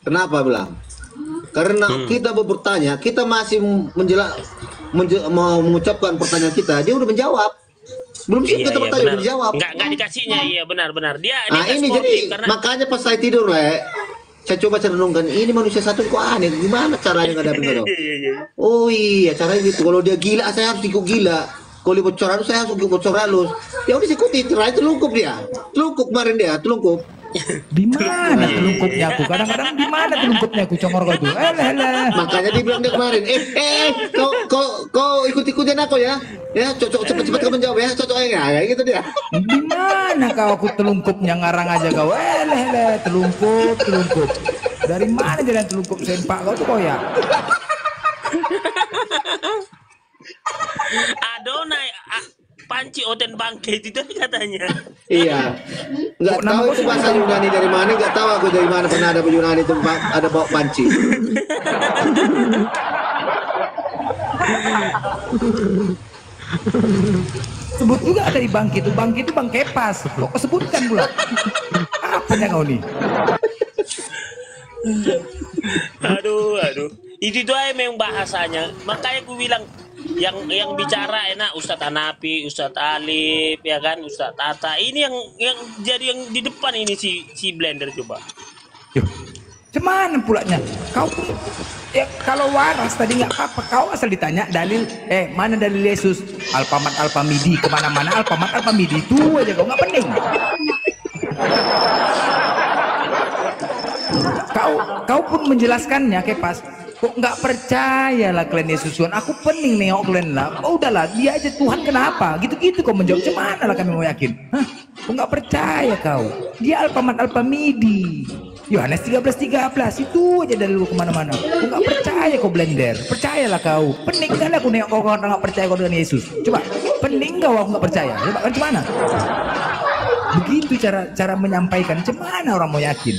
Kenapa bilang? Karena kita bertanya, kita masih mengucapkan pertanyaan kita, dia udah menjawab. Belum siap kita bertanya, udah dijawab. Enggak dikasihnya, iya benar-benar. Dia ini jadi karena... makanya pas saya tidur, saya coba renungkan, ini manusia satu kok aneh, gimana caranya ngadapin itu? Oh iya, caranya gitu. Kalau dia gila, saya harus ikut gila. Kalau dia bocor halus, saya harus ikut bocor halus. Ya udah ikuti, terakhir telungkup dia. Telungkup kemarin dia, telungkup. Di mana telungkupnya aku? Kadang-kadang di mana telungkupnya aku congor kau tuh? Makanya dia bilang dia kemarin, kau ikut-ikutin aku ya. Ya, cocok cepet-cepet kau menjawab ya, cocok ya, kayak gitu dia. Di mana kau aku telungkupnya ngarang aja kau? Telungkup. Dari mana jalan telungkup sempak kau tuh kau ya? Adonai panci oten bangke itu katanya. Iya. Enggak tahu itu bahasa Yunani dari mana, enggak tahu aku dari mana pernah ada Yunani itu ada bawa panci. Sebut juga ada di bangki itu bang Kepas. Kok sebutkan pula? Apanya kau nih? Aduh. Itu aja memang bahasanya. Makanya aku bilang yang bicara enak Ustadz Hanafi, Ustadz Alif, ya kan, Ustadz Tata. Ini yang jadi yang di depan ini si Blender coba. Yuh, cuman pulanya kau ya, kalau waras tadi nggak apa-apa, kau asal ditanya dalil, mana dalil Yesus? Alpamat Alpamidi, kemana-mana Alpamat Alpamidi itu aja, kau nggak penting. Kau pun menjelaskannya Kepas. Kok nggak percaya lah kalian Yesusuan? Aku pening nengok kalian lah. Oh udahlah, dia aja Tuhan kenapa? Gitu-gitu kau menjawab, cemana lah kami mau yakin? Hah? Kok nggak percaya kau? Dia Alpamat Alpamidi, Yohanes 13:13 itu aja dari lu kemana-mana. Kok nggak percaya kau Blender? Percayalah kau. Pening kan aku nengok kau nggak percaya kau dengan Yesus. Coba pening kau aku nggak percaya. Coba kan cemana? Begitu cara menyampaikan, cemana orang mau yakin?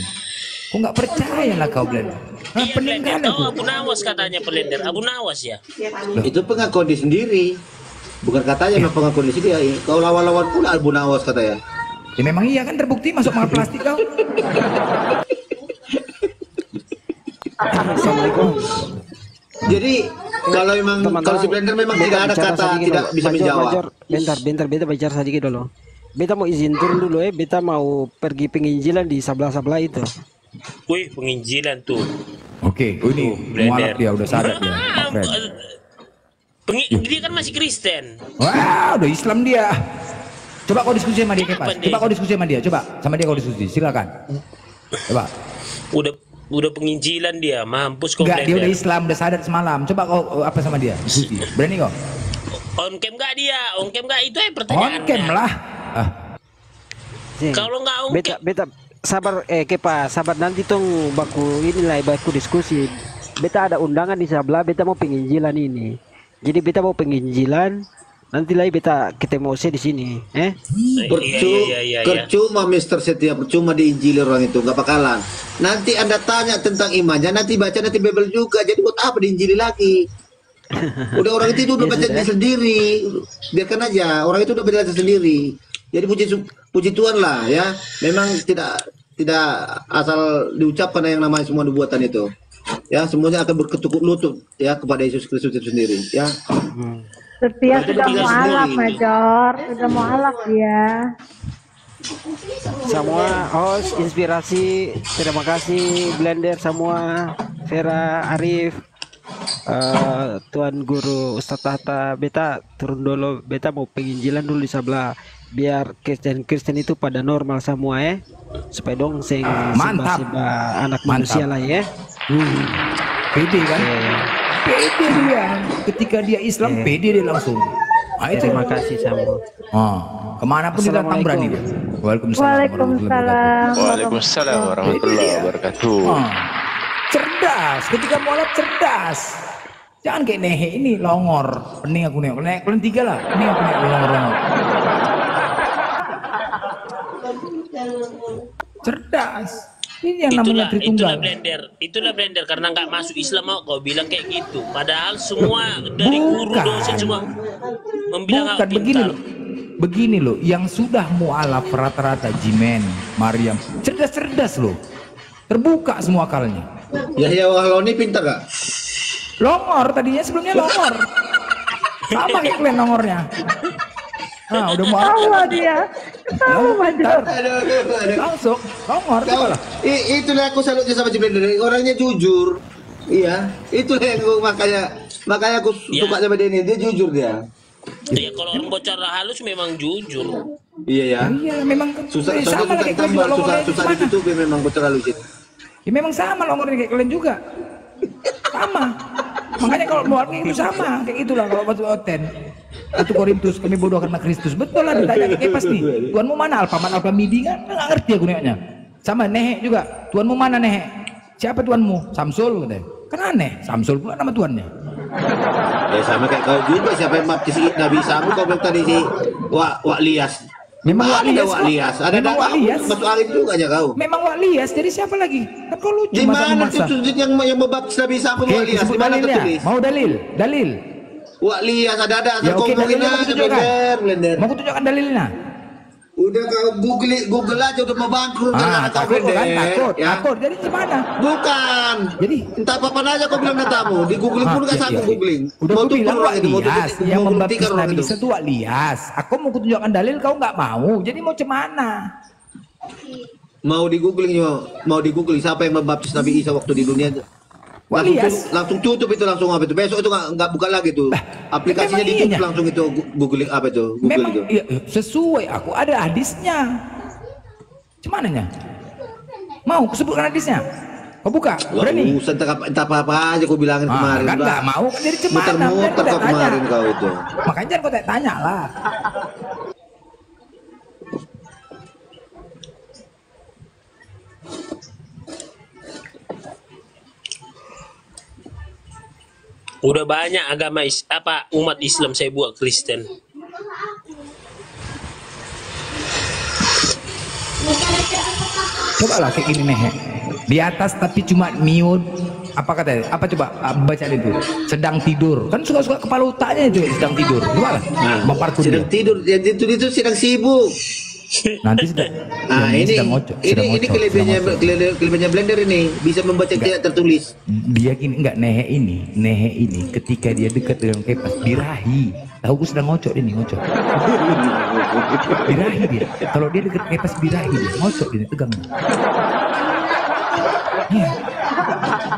Kok nggak percaya lah kau Blender? Iya, Blender. Oh, Abu Nawas katanya Blender. Abu Nawas ya. Loh, itu pengakuan dia sendiri. Bukan katanya memang pengakuan dia sendiri. Kau lawan-lawan pula Abu Nawas katanya. Ya memang iya kan, terbukti masuk mahal plastik kau. Assalamualaikum. Jadi kalau memang kalau si Blender memang tidak ada kata tidak bisa menjawab. Bentar, beta bicara sedikit dulu. Beta mau izin turun dulu beta mau pergi penginjilan di sebelah itu. Wih, penginjilan tuh. Oke, ini mualaf dia udah sadar dia. Dia kan masih Kristen. Wah, udah Islam dia. Coba kau diskusi sama dia Kepas. Coba kau diskusi sama dia. Coba sama dia kau diskusi. Silakan. Coba. Udah penginjilan dia, mampus kau. Enggak, dia udah Islam, udah sadar semalam. Coba kau apa sama dia? Diskusi. Berani kau? On cam enggak dia? On cam enggak? Itu pertanyaannya. On cam lah. Kalau enggak on cam. Beta sabar Kepas, sabar nanti tong baku diskusi. Beta ada undangan di sebelah, beta mau penginjilan ini. Jadi beta mau penginjilan, nanti lagi beta ketemu saya di sini, Percuma Mister Setia, percuma diinjili orang itu, nggak bakalan. Nanti Anda tanya tentang imannya, nanti baca nanti Bible juga. Jadi buat apa diinjili lagi? Udah orang itu udah baca sendiri, biarkan aja. Orang itu udah baca sendiri. Jadi puji Tuhan lah ya. Memang tidak asal diucapkan yang namanya semua nubuatan itu. Ya, semuanya akan berketukuk lutut ya kepada Yesus Kristus itu sendiri ya. Setia sudah mau alaf Major, sudah mau alaf dia. Semua host inspirasi, terima kasih Blender semua, Vera, Arif, Tuan Guru Ustadz Tata. Beta turun dulu, beta mau penginjilan dulu di sebelah biar Kristen itu pada normal semua supaya dong mantap anak manusia lah ya. Pede kan? Pede dia. Ketika dia Islam pede dia langsung. Terima kasih semua. Kemanapun dia datang berani dia. Waalaikumsalam warahmatullahi wabarakatuh. Cerdas, ketika mualaf cerdas. Jangan kayak Nehe ini longor. Pening aku nengok. Kalian tiga lah. Pening aku nengok longor. Cerdas. Ini yang namanya Tritunggal. Itulah Blender karena nggak masuk Islam mau kau bilang kayak gitu. Padahal semua dari guru dosen semua membilang bukan begini loh. Yang sudah mualaf rata-rata Jimen, Maryam, cerdas loh. Terbuka semua akalnya. Yahya Wahloni pintar gak? Longor tadinya, sebelumnya longor. Sama kayak kalian longornya. Nah, udah mau Ketawa dia. Ketawa Major. langsung longor coba lah. Itulah aku salutnya sama Blender. Orangnya jujur. Iya, itulah yang makanya aku Ya. suka sama dia ini. Dia jujur dia. Ya kalau orang bocor halus memang jujur. Iya ya. Iya, memang Susah sama lah kayak kalian juga longornya susah gimana? ditutupin memang bocor halus itu. Ya memang sama longornya kayak kalian juga. Sama. Makanya kalau mau itu sama kayak itulah kalau batu oten. 1 Korintus, kami bodoh karena Kristus. Betul lah, ditanya kayak pas nih. Tuanmu mana? Alpaman, Alpamidi kan? Nggak ngerti aku nengoknya. Sama Nehe juga. Tuanmu mana Nehe? Siapa tuanmu? Samsul katanya. Kan aneh. Samsul pula nama tuannya. Ya sama kayak kau juga, siapa yang baptis Nabi Samu kau bilang tadi si Wak Lias. Memang Wak Ada Lias, Wak kok. Lias. Ada Memang Wak Lias. masuk angin juga aja kau. Memang Wak Lias, jadi siapa lagi? Kan kau lucu Di mana masa-masa. tuh yang membaptis Nabi Samu Oke, Wak Lias? sebut Di mana dalilnya. tertulis? Mau dalil? Dalil. Wak Lias ada Ya oke, dalilnya mau aja tunjukkan. Blender. Mau tunjukkan dalilnya? Udah kau Google aja udah mau bangkrut Ah, takut kan? Takut. ya. Takut. Jadi gimana? Bukan. Jadi Entah apa aja kau bilang datamu. Di googling pun gak iya, sanggup iya. googling. Udah Mau aku bilang tutup orang Wak itu, mau Lias tutup- yang mau membaptis buktikan orang Nabi itu. Isa itu Wak Lias. Aku mau tunjukkan dalil, kau nggak mau. Jadi mau cemana? Mau di googling siapa yang membaptis Nabi Isa waktu di dunia itu. Wak Lias. Langsung tutup itu langsung apa itu. Besok itu nggak buka lagi tuh. Aplikasinya memang ditutup iyanya. langsung itu googling apa itu. Google Memang itu. iya, sesuai. Aku ada hadisnya. Cemananya? Mau kusebutkan hadisnya? Kau buka? Berani? Usah entah apa aja kau bilangin kemarin. Kan udah. nggak mau kan jadi cemana? Muter-muter kau kemarin kau itu. Makanya jangan kau tanya lah. Udah banyak agama umat Islam saya buat Kristen. Coba lah kayak gini nih. Di atas tapi cuma mute. Apa katanya? Apa coba baca itu? Sedang tidur. Kan suka-suka kepala otaknya itu sedang tidur. Coba lah. Memparkur dia. Sedang tidur, yang itu sedang sibuk. Nanti sedang. Nah, yang ini sedang ngocok. Sedang ini ngocok, kelebihannya sedang ngocok. kelebihannya Blender ini bisa membaca yang tidak tertulis. Dia gini enggak Nehe ini ketika dia dekat dengan Kepas birahi. Tahu gue sedang ngocok ini ngocok. Birahi dia. Kalau dia dekat Kepas birahi dia ngocok dia tegang. Iya.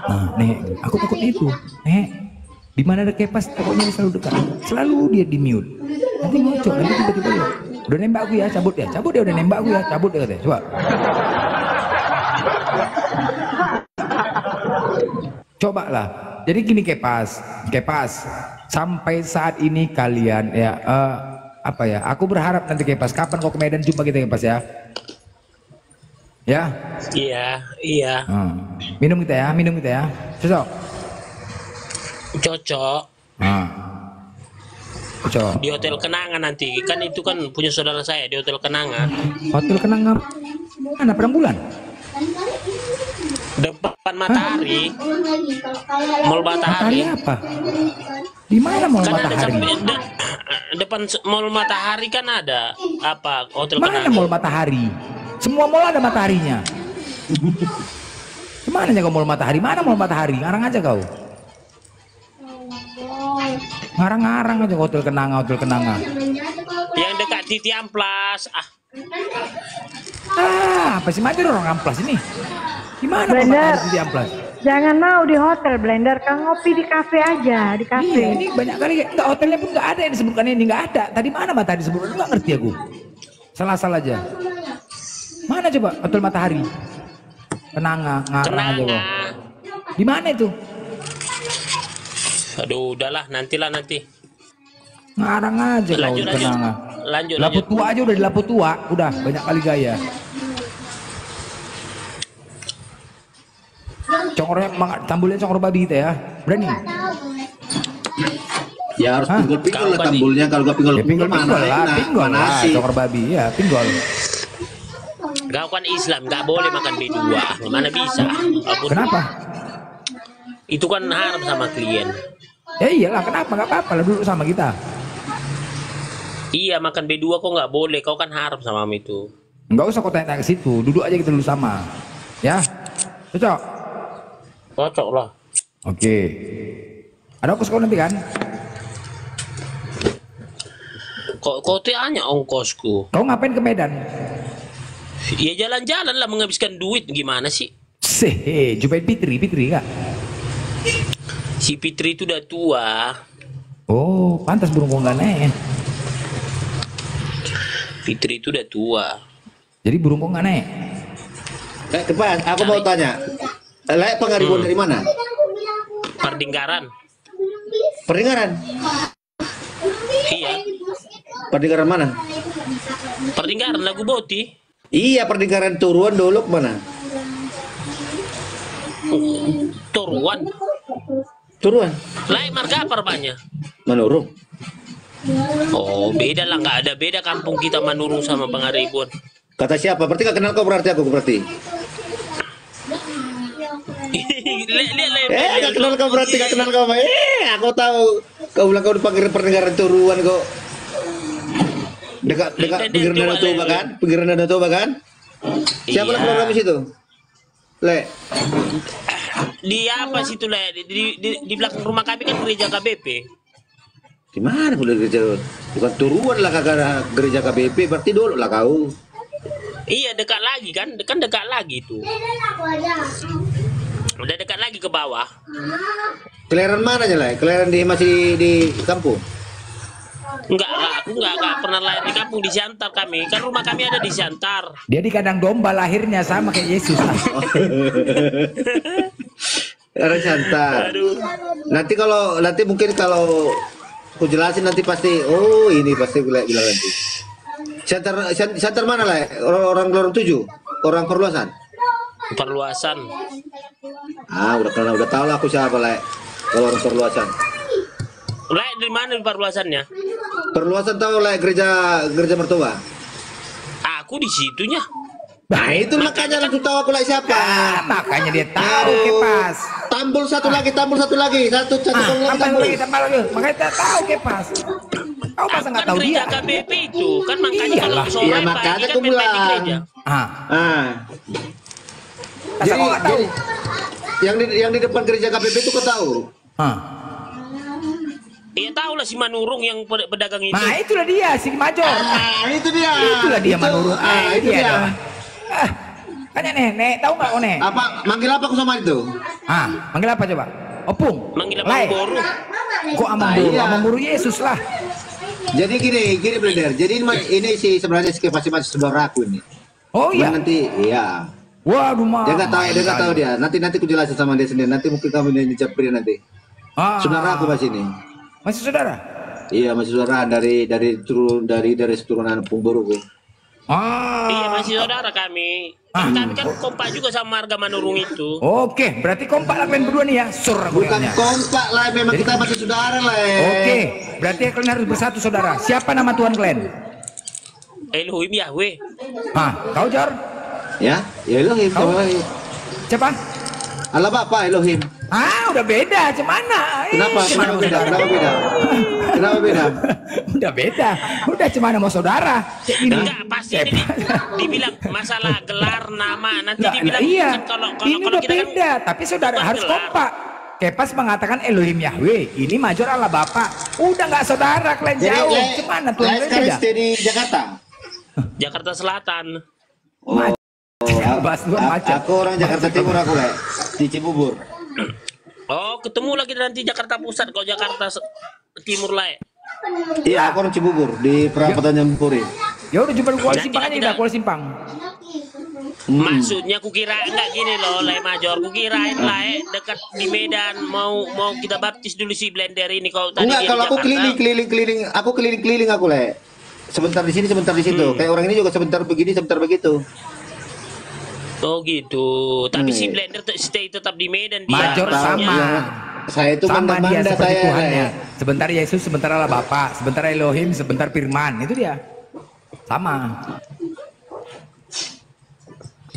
Nah, Nehe, aku takut itu. Nehe, di mana ada Kepas pokoknya dia selalu dekat. Selalu dia di mute. Nanti ngocok, nanti tiba-tiba dia. Udah nembak aku ya, cabut ya. Cabut dia udah nembak aku ya, cabut dia katanya. Coba. Coba lah. Jadi gini Kepas, sampai saat ini kalian ya apa ya? Aku berharap nanti Kepas, kapan kau ke Medan jumpa kita Kepas ya? Ya. Iya. Minum kita ya. Cocok. Cocok. Cocok. Di Hotel Kenangan nanti. Kan itu kan punya saudara saya di Hotel Kenangan. Hotel Kenangan. Mana perang bulan? Depan Matahari. Mall Matahari Matahari. apa? Di mana mau Kan ada Matahari? depan Mall Matahari kan ada apa Hotel Mana Kenangan. mall Matahari? Semua mall ada mataharinya. Gimana kau mall Matahari? Mana mall Matahari? Ngarang aja kau. Ngarang-ngarang aja Hotel Kenangan. Yang dekat Titi Amplas. Apa sih Major orang Amplas ini? Gimana mall Blender. Matahari di Amplas? Jangan mau di hotel Blender, kan ngopi di kafe aja, di Iya, kafe. ini banyak kali enggak hotelnya pun enggak ada yang disebutkan ini enggak ada. Tadi mana Matahari disebutkan? Enggak ngerti aku. Salah-salah aja. Mana coba Hotel Matahari? Kenanga, ngarang aja kok. Kenanga. Di mana itu? Aduh, udahlah nantilah nanti. Ngarang aja kau Lanjut, Kenanga. lanjut. Lapu tua aja udah di Lapu tua, udah banyak kali gaya. Congornya tambulnya congor babi kita ya. Berani. Ya harus Hah? pinggul-pinggul lah Kapan nih? tambulnya kalau gak pinggul Ya pinggol lah, pinggol mana lah, sih? congor babi ya, pinggol. Kau kan Islam, nggak boleh makan B2. Mana bisa? Kenapa? Itu kan haram sama klien. Ya iyalah, kenapa? Gak apa-apa lah duduk sama kita. Iya, makan B2 kok nggak boleh. Kau kan haram sama itu. Enggak usah kau tanya ke situ, duduk aja kita dulu sama. Ya. Cocok. Cocok lah. Oke. Ada ongkos kau nanti kan? Kok hanya ongkosku? Kau ngapain ke Medan? Ya jalan-jalan lah menghabiskan duit gimana sih? Jumpain Fitri kak? Si Fitri itu udah tua. Oh, pantas burung kau nggak naik. Fitri itu udah tua. Jadi burung kau nggak naik? Kepas, aku mau tanya. Pengaribuan dari mana? Pardinggaran. Perdinggaran. Iya. Perdinggaran mana? Pardinggaran Lagu Boti. Iya, perdinggaran Turuan Dolok mana? Toruan. Turuan. Lai marga apa rupanya? Manurung. Oh, beda lah, nggak ada beda kampung kita Manurung sama Pangaribuan. Kata siapa? Berarti gak kenal kau berarti aku berarti. Gak kenal kau berarti, gak kenal kau. Aku tahu. Kau bilang kau dipanggil perdinggaran Turuan kok. Dekat pinggiran Danau Toba kan? Pinggiran Danau Toba kan? Siapa Iya. yang program di situ? Le. Di apa situ Le? Di belakang rumah kami kan gereja KBP. Di mana udah gereja? Bukan Turuan lah kagak gereja KBP, berarti dulu lah kau. Iya, dekat lagi kan? Dekat lagi tuh. Udah dekat lagi ke bawah. Kelahiran mana aja lah? Kelahiran masih di kampung? Enggak lah, aku enggak pernah lahir di kampung, di Siantar kami. Kan rumah kami ada di Siantar. Dia di kandang domba lahirnya sama kayak Yesus. Orang santai. Nanti mungkin kalau aku jelasin nanti pasti. Oh ini pasti bilang nanti. Siantar mana lah? Orang Lorong 7, orang perluasan. Perluasan. Udah tahu lah aku siapa lah. Kalau orang perluasan. Lahir dari mana di perluasannya? Perluasan tahu lah gereja mertua. Aku di situnya. Nah itu makanya langsung tahu aku lah siapa. Makanya dia tahu Kepas. Tambul satu lagi. Satu tambah lagi tambul. lagi. Makanya dia tahu Kepas. Kau masa nggak tahu gereja dia? KBP itu kan makanya Iyalah. kalau sore Iya, pagi makanya kan aku main-main di bilang. gereja. Masa kau nggak tahu? Yang di depan gereja KBP itu kau tahu? Iya tahu lah si Manurung yang pedagang itu. Nah itulah dia si Major. Itu dia. Itulah dia Manurung. Itu dia. Kan nenek, tahu nggak One? Apa manggil apa aku sama itu? Manggil apa coba? Opung. Manggil Lai. apa boru? Kok amamburu? Iya. Amamburu Yesus lah. Jadi gini Blender. Jadi ini sih sebenarnya masih saudara aku ini. Oh iya. Cuman nanti iya. Waduh mah. Dia nggak tahu dia. Nanti aku jelasin sama dia sendiri. Nanti mungkin kamu ini caprin nanti. Saudara aku masih ini. Masih saudara? Iya masih saudara dari keturunan Pungboruku. Iya masih saudara kami. Kami kan kompak juga sama marga Manurung itu. Oke, berarti kompak lah kalian berdua nih ya. Bukan kompak lah, memang kita masih saudara lah. Oke, berarti kalian harus bersatu saudara. Siapa nama Tuhan kalian? Elohim Yahweh. Kau Jor? Ya Elohim. Siapa? Allah Bapa Elohim. Udah beda, cemana? Kenapa beda? Kenapa beda? Udah beda. Udah cemana mau saudara? Enggak, pasti ini dibilang masalah gelar nama. Nanti dibilang iya. kan kalau Ini udah kita kan beda, tapi saudara bukan harus gelar. kompak. Kepas mengatakan Elohim Yahweh, ini Major Allah Bapa. Udah nggak saudara, kalian jauh. Cemana tuh? Sekarang stay di Jakarta. Jakarta Selatan. Bahas Tuhan macet. Aku orang Jakarta Timur aku lah. Di Cibubur. Oh, ketemu lagi nanti Jakarta Pusat kalau Jakarta Timur lah. Iya, aku orang Cibubur di perapatan Jampuri. Ya udah jumpa kuali Nanti simpang aja kita- dah, kuali simpang. Maksudnya kukira enggak gini loh, Lai Major. Kukirain Lai dekat di Medan mau kita baptis dulu si Blender ini kalau tadi Enggak, dia di kalau aku Jakarta. keliling aku le. Sebentar di sini, sebentar di situ. Kayak orang ini juga sebentar begini, sebentar begitu. Oh gitu. Tapi si Hmm. Blender stay tetap di Medan dia. Major maksudnya. sama. Saya itu Sama dia manda-manda seperti saya. Tuhannya. Sebentar Yesus, sebentar Allah Bapa, sebentar Elohim, sebentar Firman. Itu dia. Sama.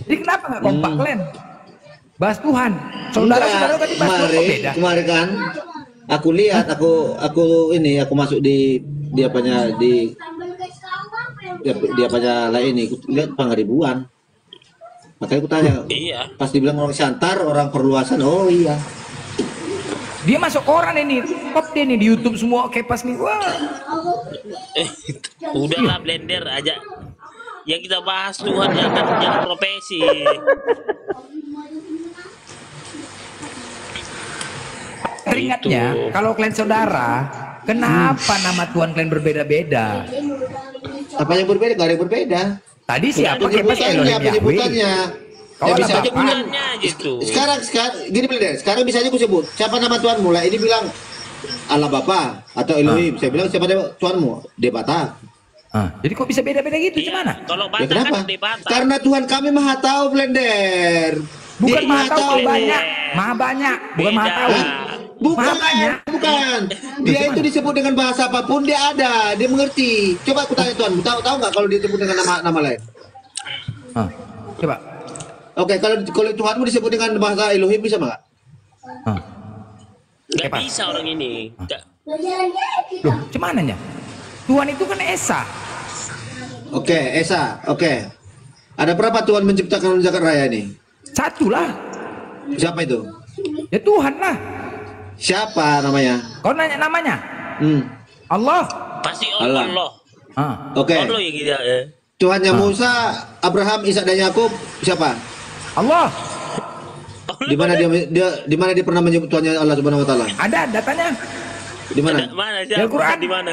Jadi kenapa nggak kompak kalian? Bahas Tuhan. Saudara-saudara tadi bahas Tuhan kok beda. Kemarin kan aku lihat aku masuk di apanya di apanya lah ini. Aku lihat Pangaribuan Makanya aku tanya. Iya. Pas dibilang orang Siantar, orang perluasan, oh iya. Dia masuk koran ini, top dia nih di YouTube semua Kepas nih. Wah. Udahlah Blender aja. Yang kita bahas Tuhan, jangan profesi. Teringatnya, Gitu. kalau kalian saudara, kenapa nama Tuhan kalian berbeda-beda? Apa yang berbeda? Gak ada yang berbeda. Tadi siapa Kepas Penyebutannya, Elohim Yahweh? penyebutannya. Kau Ya ada bisa aja Bapak. bilang. Tuhannya gitu. Sekarang gini Blender. Sekarang bisa aja aku sebut. Siapa nama Tuhanmu? Lah ini bilang Allah Bapa atau Elohim. Saya bilang siapa nama Tuhanmu? Debata. Jadi kok bisa beda-beda gitu? Iya. Gimana? Kalau Ya Batak kenapa? kan di Batak. Karena Tuhan kami maha tahu Blender. Bukan Dia maha tahu kau Blender. banyak, maha banyak, bukan maha Beda. tahu. Bukan, Maha banyak. bukan. Dia itu disebut dengan bahasa apapun dia ada, dia mengerti. Coba aku tanya Tuhan, tahu nggak kalau disebut dengan nama lain? Coba. Oke, kalau Tuhanmu disebut dengan bahasa Elohim bisa nggak? Nggak Kepas. bisa orang ini. Loh, cumananya? Tuhan itu kan Esa. Oke, Esa, oke. Ada berapa Tuhan menciptakan zakat raya ini? Satu lah. Siapa itu? Ya Tuhan lah. Siapa namanya? Kau nanya namanya? Allah. Pasti Allah. Allah. Oke. Allah yang kita. Tuhannya Musa, Abraham, Ishak dan Yakub siapa? Allah. Di mana di mana dia pernah menyebut Tuhannya Allah Subhanahu wa taala? Ada datanya. Di mana? Mana Di Al-Quran. Di mana?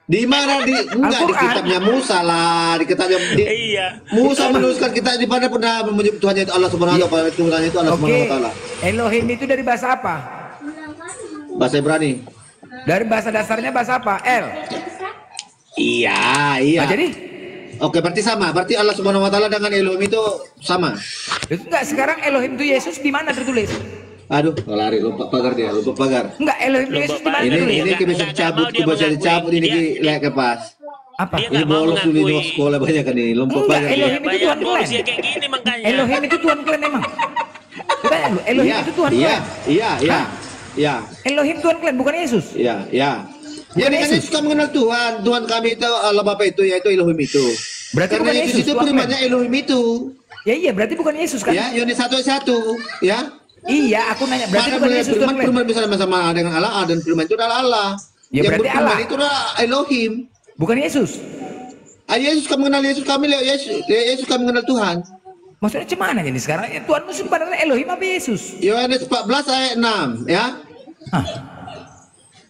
Di mana enggak di Al-Quran. kitabnya Musa lah, di kitabnya Iya. Musa menuliskan kita di mana pernah menyebut Tuhannya itu Allah Subhanahu wa taala, Tuhannya itu Allah Subhanahu wa taala. Elohim itu dari bahasa apa? Bahasa Ibrani. Dari bahasa dasarnya bahasa apa? El. Iya, iya. Nah, jadi Oke, berarti sama. Berarti Allah Subhanahu wa taala dengan Elohim itu sama. itu enggak, sekarang Elohim itu Yesus di mana tertulis? Aduh, lari lupa pagar dia, lupa pagar. Enggak, Elohim itu Yesus di mana Ini- tertulis? Ini kita bisa cabut, kita bisa dicabut ini lek ke pas. Apa? Dia Ini nggak mau bolos dulu di mengakui. sekolah banyak kan ini, lupa Enggak, pagar. Elohim itu Banyak Tuhan bolos kalian. ya kayak gini makanya. Elohim itu Tuhan kalian emang. Tanya lu, Elohim Iya, itu Tuhan iya, kalian. iya, iya. Iya. Elohim Tuhan kalian bukan Yesus. Iya, iya. Bukan Jadi kan Yesus. Yesus kan mengenal Tuhan. Tuhan kami itu Allah Bapa itu yaitu Elohim itu. Berarti Karena bukan Yesus Yesus, itu Tuhan firmannya Elohim itu. Ya iya, berarti bukan Yesus kan? Ya, Yohanes 1:1, ya. Iya, aku nanya berarti Maka bukan melihat Yesus Tuhan kalian. firman bisa sama-sama dengan Allah dan firman itu adalah Allah. Ya, Yang berarti berfirman Allah. itu adalah Elohim. Bukan Yesus. Yesus kami mengenal Yesus kami lihat Yesus kami mengenal Tuhan. Maksudnya cuman aja nih sekarang? Ya, Tuhan itu sebenarnya Elohim apa Yesus? Yohanes 14 ayat 6, ya.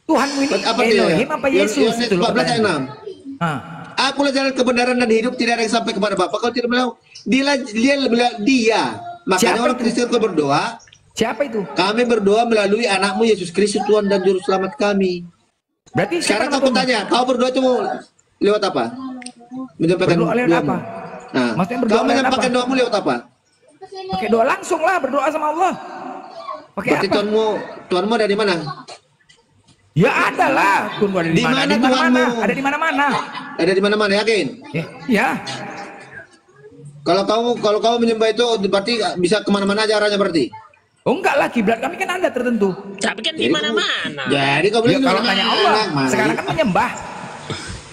Tuhanmu ini Apa dia? Elohim apa Yesus? Yohanes Itu loh 14 ayat pertanyaan. 6. Akulah jalan kebenaran dan hidup, tidak ada yang sampai kepada Bapa kalau tidak melalui dia. Makanya Siapa orang itu? Kristen kalau berdoa, Siapa itu? kami berdoa melalui anakmu Yesus Kristus Tuhan dan Juru Selamat kami. Berarti siapa Sekarang nama aku Tuhan? tanya, kau berdoa itu lewat apa? Menyampaikan Berdoa lewat doamu. apa? Nah, Maksudnya berdoa kau lewat menyampaikan apa? doamu lewat apa? Pakai doa langsung lah, berdoa sama Allah. Pakai Berarti apa? Tuhanmu ada di mana? Ya ada lah. Tuhan ada di Di mana? mana Di mana-mana. Tuhanmu? Ada di mana-mana. Ada di mana-mana, yakin? Ya. Kalau kamu menyembah itu berarti bisa kemana-mana aja arahnya berarti. Oh enggak lah, kiblat kami kan ada tertentu. Tapi kan di mana-mana. Jadi kau Ya, bilang kalau tanya Allah, sekarang kan menyembah.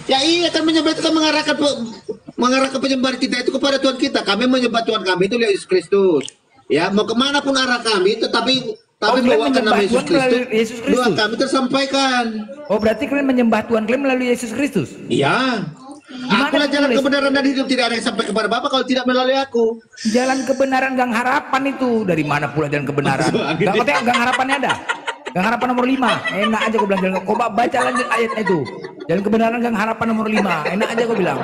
Ya iya kan menyembah itu kan mengarahkan penyembahan kita itu kepada Tuhan kita. Kami menyembah Tuhan kami itu Yesus Kristus. Ya mau kemanapun arah kami, tetapi kalian bawakan menyembah nama Yesus Tuhan melalui Kristus. Yesus Doa Kristus. kami tersampaikan. Oh berarti kalian menyembah Tuhan kalian melalui Yesus Kristus. Iya. Gimana Akulah jalan ditulis? kebenaran dan hidup, tidak ada yang sampai kepada Bapa kalau tidak melalui aku. Jalan kebenaran gang harapan itu dari mana pula jalan kebenaran? Gak kau tengok gang harapannya ada. Gang harapan nomor 5. Enak aja kau bilang jalan. Kau baca lanjut ayatnya itu. Jalan kebenaran gang harapan nomor 5. Enak aja kau bilang.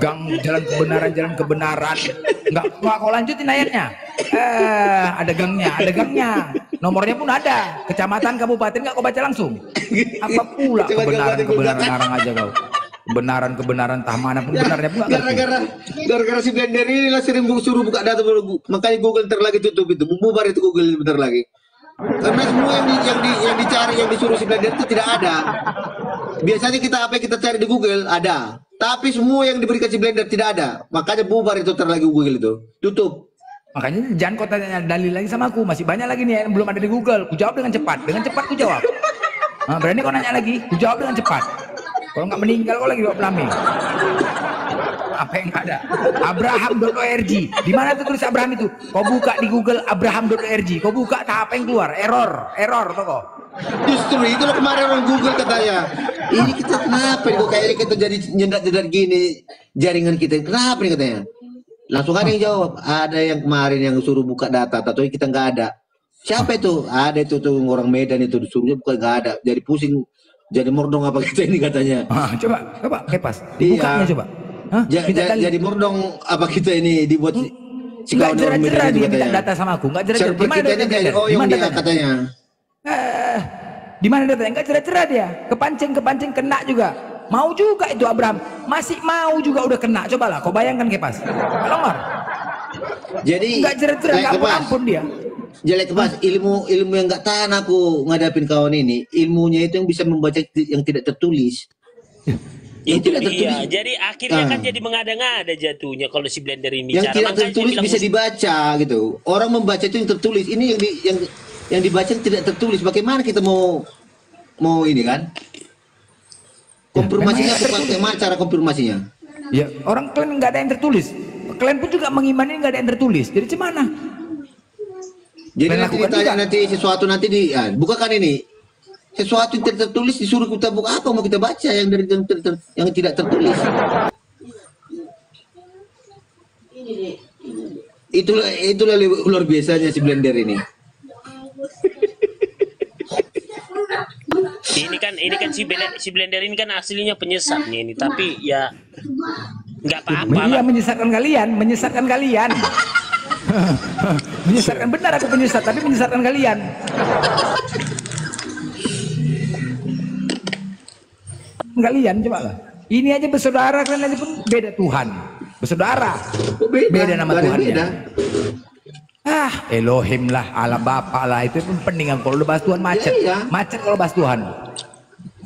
Jalan kebenaran. Enggak kau lanjutin ayatnya. Ada gangnya. Nomornya pun ada. Kecamatan, kabupaten enggak kau baca langsung. Apa pula Coba kebenaran ngarang aja kau. Kebenaran entah mana pun benarnya pun enggak ngerti. Gara-gara si Blender ini lah sering suruh buka data dulu. Makanya Google ntar lagi tutup itu. Bubar itu Google bentar lagi. Karena semua yang dicari, yang disuruh si Blender itu tidak ada. Biasanya apa yang kita cari di Google ada. Tapi semua yang diberikan si Blender tidak ada. Makanya bubar itu ntar lagi Google itu. Tutup. Makanya jangan kau tanya dalil lagi sama aku. Masih banyak lagi nih yang belum ada di Google. Ku jawab dengan cepat. Dengan cepat ku jawab. Berani kau nanya lagi. Ku jawab dengan cepat. Kalau nggak meninggal kau lagi bawa pelami. Apa yang nggak ada? Abraham.org. Di mana tuh tulis Abraham itu? Kau buka di Google Abraham.org. Kau buka, tak apa yang keluar? Error tuh kok. Justru itu loh kemarin orang Google katanya. Ini kita kenapa ini kok kayak kita jadi nyendat-nyendat gini jaringan kita. Kenapa nih katanya? Langsung ada yang jawab. Ada yang kemarin yang suruh buka data, tapi kita nggak ada. Siapa itu? Ada itu tuh orang Medan itu disuruhnya bukan nggak ada. Jadi pusing, jadi mordong apa kita ini katanya. Coba Kepas. Dibukanya coba. Hah? Jadi mordong apa kita ini dibuat Nggak jerah-jerah dia minta data sama aku. Nggak jerah-jerah. Server kita ini jadi oyong dia katanya. Di mana datanya? Enggak cerah-cerah dia. Kepancing kena juga. Mau juga itu Abraham. Masih mau juga udah kena. Cobalah kau bayangkan Kepas. Longor. Jadi enggak cerah-cerah, enggak ampun dia. Jelek Kepas, ilmu yang enggak tahan aku ngadapin kawan ini. Ilmunya itu yang bisa membaca yang tidak tertulis. Itu dia. Jadi akhirnya kan jadi mengada-ngada jatuhnya kalau si Blender ini yang bicara. tidak tertulis bisa dibaca gitu. Orang membaca itu yang tertulis. Ini yang dibaca tidak tertulis. Bagaimana kita mau ini kan? Konfirmasinya bagaimana cara konfirmasinya? Ya orang kalian nggak ada yang tertulis. Kalian pun juga mengimani nggak ada yang tertulis. Jadi gimana? Jadi nanti ditanya nanti sesuatu nanti bukakan ini. Sesuatu yang tidak tertulis disuruh kita buka apa mau kita baca yang dari yang tidak tertulis. Itulah luar biasanya si Blender ini. Ini kan si Blender ini kan aslinya penyesat nih ini, tapi ya nggak apa-apa. Iya menyesatkan kalian. Menyesatkan benar aku penyesat, tapi menyesatkan kalian. Kalian coba lah. Ini aja bersaudara, kalian aja pun beda Tuhan. Bersaudara. Beda nama Tuhannya. Elohim lah, Allah Bapa lah, itu pun pendingan. Kalau udah bahas Tuhan macet. Iya. Macet kalau bahas Tuhan.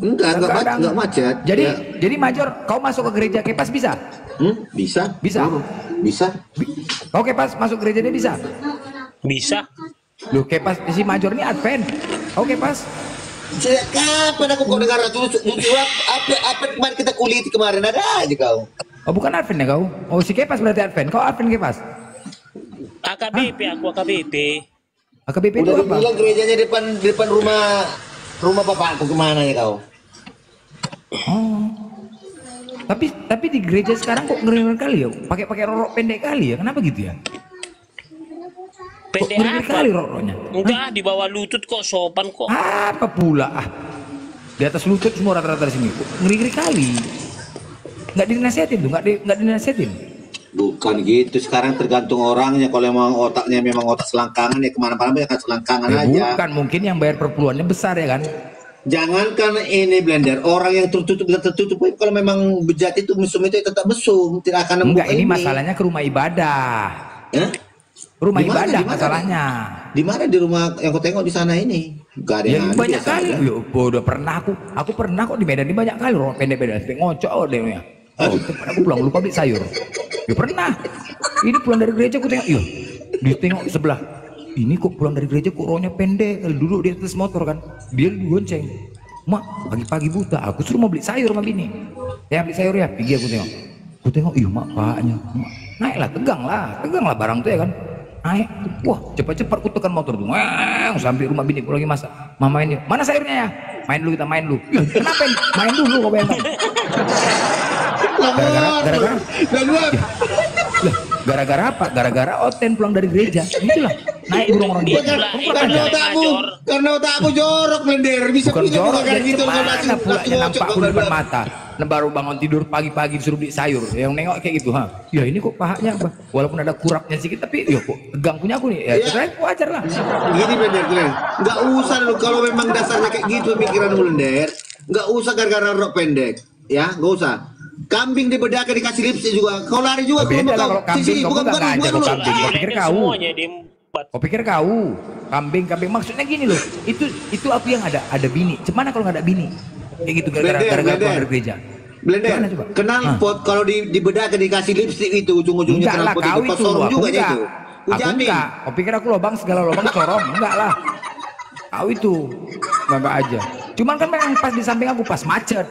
Enggak macet. Jadi Major, kau masuk ke gereja Kepas bisa? Bisa. Bisa. Kau Kepas masuk gereja dia bisa? Bisa. Loh Kepas si Major ini Advent. Kau Kepas? Sejak kapan aku kau dengar apa kemarin kita kulit kemarin ada aja kau. Oh bukan Advent ya kau? Oh si Kepas berarti Advent. Kau Advent Kepas? AKBP aku AKBP. AKBP itu udah apa? bilang gerejanya depan rumah bapakku kemana ya kau? Oh. Tapi di gereja sekarang kok ngeri kali ya? Pakai rok pendek kali ya? Kenapa gitu ya? Pendek ngeri apa? kali roknya. Enggak, di bawah lutut kok, sopan kok. Apa pula? Di atas lutut semua rata-rata di sini. Ngeri kali. Nggak dinasihatin tuh, nggak dinasihatin. Bukan gitu, sekarang tergantung orangnya. Kalau memang otaknya memang otak selangkangan ya kemana-mana banyak selangkangan aja. Bukan, mungkin yang bayar perpuluhannya besar ya kan? Jangankan ini Blender, orang yang tertutup bisa tertutup. Kalau memang bejat itu mesum itu tetap mesum, tidak akan enggak, ini masalahnya ke rumah ibadah. Rumah ibadah masalahnya. Di mana di rumah yang kau tengok di sana ini? Gak ada yang banyak kali. Udah pernah aku pernah kok di Medan ini banyak kali rumah pendek-pendek ngocok deh ya. Aku pulang lupa beli sayur. Ya pernah. Ini pulang dari gereja aku tengok, ditengok sebelah. Ini kok pulang dari gereja kok rohnya pendek, duduk di atas motor kan. Dia digonceng. Mak, pagi-pagi buta, aku suruh mau beli sayur sama bini. Ya beli sayur ya, pergi aku tengok. Aku tengok, mak paknya. Naiklah, tegang lah barang tuh ya kan. Naik, wah cepat-cepat aku tekan motor tuh. Sampai rumah bini aku lagi masak. Mama ini, mana sayurnya ya? Main dulu kita main dulu. Kenapa ini? Main dulu kok bayangkan. Gara-gara apa? Gara-gara Oten pulang dari gereja. Itulah naik burung orang dia. Karena otakmu jorok Blender. Bisa bukan jorok, jadi gitu. Mana pulanya nampak aku di depan mata. Baru bangun tidur pagi-pagi disuruh beli sayur. Yang nengok kayak gitu, ya ini kok pahanya apa? Walaupun ada kurapnya sedikit, tapi ya kok tegang punya aku nih. Ya terus wajar lah. Gini Blender, nggak usah lu kalau memang dasarnya kayak gitu pikiran Blender. Nggak usah gara-gara rok pendek, ya nggak usah. Kambing dibedakan dikasih lipstick juga. Kau lari juga beda lah kalau kambing. Kamu nggak ngajak kau kambing. Kau pikir kau? Kau pikir kau? Kambing maksudnya gini loh. Itu aku yang ada bini. Cemana kalau nggak ada bini? Kayak gitu gara-gara pulang dari gereja. Blender, knalpot kalau dibedakan dikasih lipstick itu ujung-ujungnya knalpot itu kosong juga itu. Aku enggak. Kau pikir aku lobang segala lobang corong? Enggak lah. Kau itu nggak aja. Cuman kan memang pas di samping aku pas macet.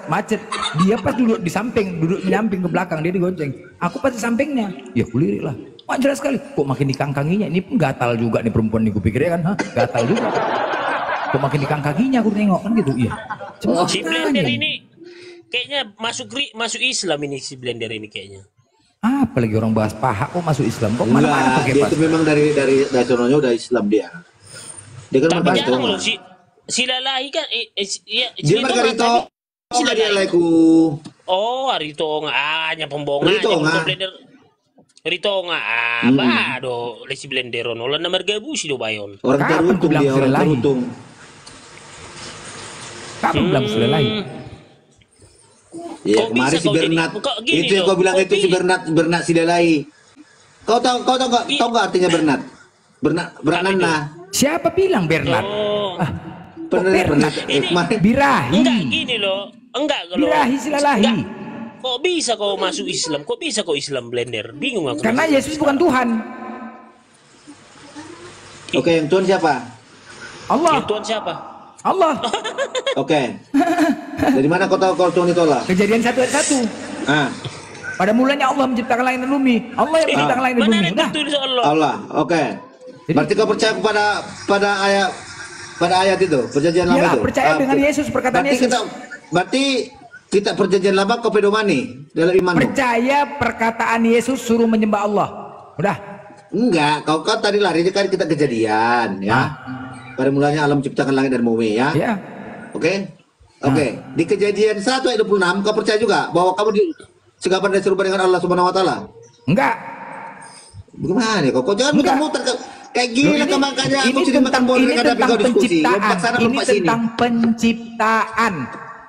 Dia pas duduk di samping, duduk menyamping ke belakang, dia digonceng. Aku pas di sampingnya. Ya kulirik lah. Wah, jelas sekali. Kok makin dikangkanginya? Ini pun gatal juga nih perempuan nih, kupikir ya kan? Hah? Gatal juga. Kok makin dikangkanginya aku nengok kan gitu. Iya. Cuma Si Blender ini kayaknya masuk Islam ini, si Blender ini kayaknya. apalagi orang bahas paha kok masuk Islam kok mana-mana Enggak, pakai dia pas. itu memang dari sononya udah Islam dia. Dia kan Tapi Margarito. jangan loh, si Lalahi kan, Dia si Margarito. si Enggak dia Lalahi. laiku. Oh, Rito nga, hanya pembongan, Rito nga. Blender. Rito nga, bado, si Blender, wala na margabusi do bayon. Orang Kapan teruntung ku bilang dia, orang sudah lain? teruntung. Kamu bilang sudah lain. Ya, Kok kemarin bisa si kau jadi- Bernat. kok gini Itu yang loh, kau bilang kok itu si Bernat Sidalai. Kau tahu nggak artinya Bernat? Bernanna. Siapa bilang Bernard? Oh, Bernat. Ini- Kemarin. Birahi. enggak gini loh, enggak kalau. Birahi silalahi. Enggak. Kok bisa kau masuk Islam? Kok bisa kau Islam Blender? Bingung aku. Karena Yesus bukan Tuhan. Oke, yang Tuhan siapa? Allah. Yang Tuhan siapa? Allah. Oke. Dari mana kau tahu kalau Tuhan itu Allah? Kejadian 1 ayat 1. Ah, Pada mulanya Allah menciptakan langit dan bumi. Allah yang menciptakan langit dan Mana bumi. ada Udah. tertulis Allah? Allah. Oke. Jadi- Berarti kau percaya pada ayat itu, perjanjian lama Iyalah, itu. percaya dengan Yesus, perkataan berarti Yesus. Berarti kita perjanjian lama kau pedomani dalam iman. Percaya perkataan Yesus suruh menyembah Allah. Udah. Enggak, kau tadi lari kan kita kejadian ya. Pada mulanya Allah menciptakan langit dan bumi ya. Ya. Oke. Oke. Di kejadian 1 ayat 26 kau percaya juga bahwa kamu segapan dan serupa dengan Allah Subhanahu wa taala? Enggak. Bagaimana kau? Kau jangan Enggak. muter-muter kayak gini lah makanya aku jadi makan bola ini dengan kau diskusi. Lompat sana Ini lompat sini. tentang penciptaan.